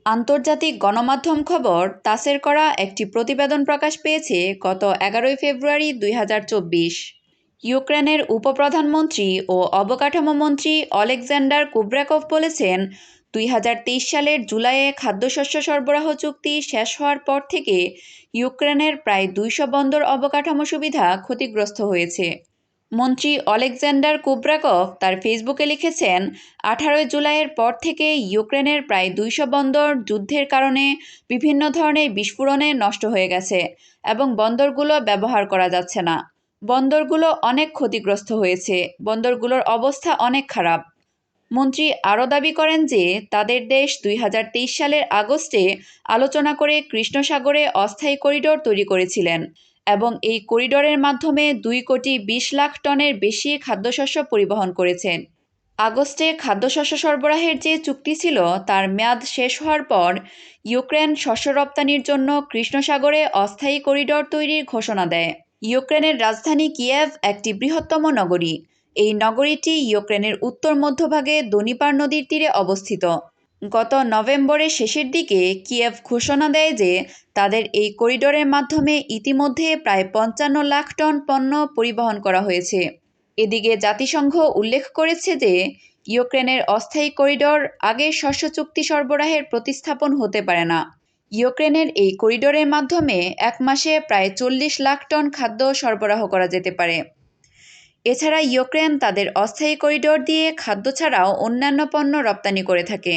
আন্তর্জাতিক গণমাধ্যম খবর তাসের করা একটি প্রতিবেদন প্রকাশ পেয়েছে গত 11 ফেব্রুয়ারি 2024। ইউক্রেনের উপপ্রধানমন্ত্রী ও অবকাঠামো মন্ত্রী অলেকজান্ডার কুবরাকভ বলেছেন, 2023 সালের জুলাইয়ে খাদ্যশস্য সরবরাহ চুক্তি শেষ হওয়ার পর থেকে ইউক্রেনের প্রায় 200 বন্দর অবকাঠামো সুবিধা ক্ষতিগ্রস্ত হয়েছে। মন্ত্রী অলেকজান্ডার কুবরাকভ তার ফেসবুকে লিখেছেন, 18 জুলাইয়ের পর থেকে ইউক্রেনের প্রায় 200 বন্দর যুদ্ধের কারণে বিভিন্ন ধরনের বিস্ফোরণে নষ্ট হয়ে গেছে এবং বন্দরগুলো ব্যবহার করা যাচ্ছে না। বন্দরগুলো অনেক ক্ষতিগ্রস্ত হয়েছে, বন্দরগুলোর অবস্থা অনেক খারাপ। মন্ত্রী আরও দাবি করেন যে তাদের দেশ 2023 সালের আগস্টে আলোচনা করে কৃষ্ণ সাগরে অস্থায়ী করিডোর তৈরি করেছিলেন এবং এই করিডোরের মাধ্যমে 2,20,00,000 টনের বেশি খাদ্যশস্য পরিবহন করেছেন। আগস্টে খাদ্যশস্য সরবরাহের যে চুক্তি ছিল তার মেয়াদ শেষ হওয়ার পর ইউক্রেন শস্য রপ্তানির জন্য কৃষ্ণ সাগরে অস্থায়ী করিডোর তৈরির ঘোষণা দেয়। ইউক্রেনের রাজধানী কিয়েভ একটি বৃহত্তম নগরী। এই নগরীটি ইউক্রেনের উত্তর মধ্যভাগে দনিপার নদীর তীরে অবস্থিত। গত নভেম্বরের শেষের দিকে কিয়েভ ঘোষণা দেয় যে তাদের এই করিডোরের মাধ্যমে ইতিমধ্যে প্রায় 55 লাখ টন পণ্য পরিবহন করা হয়েছে। এদিকে জাতিসংঘ উল্লেখ করেছে যে ইউক্রেনের অস্থায়ী করিডোর আগের শস্য চুক্তি সরবরাহের প্রতিস্থাপন হতে পারে না। ইউক্রেনের এই করিডোরের মাধ্যমে এক মাসে প্রায় 40 লাখ টন খাদ্য সরবরাহ করা যেতে পারে। এছাড়া ইউক্রেন তাদের অস্থায়ী করিডোর দিয়ে খাদ্য ছাড়াও অন্যান্য পণ্য রপ্তানি করে থাকে।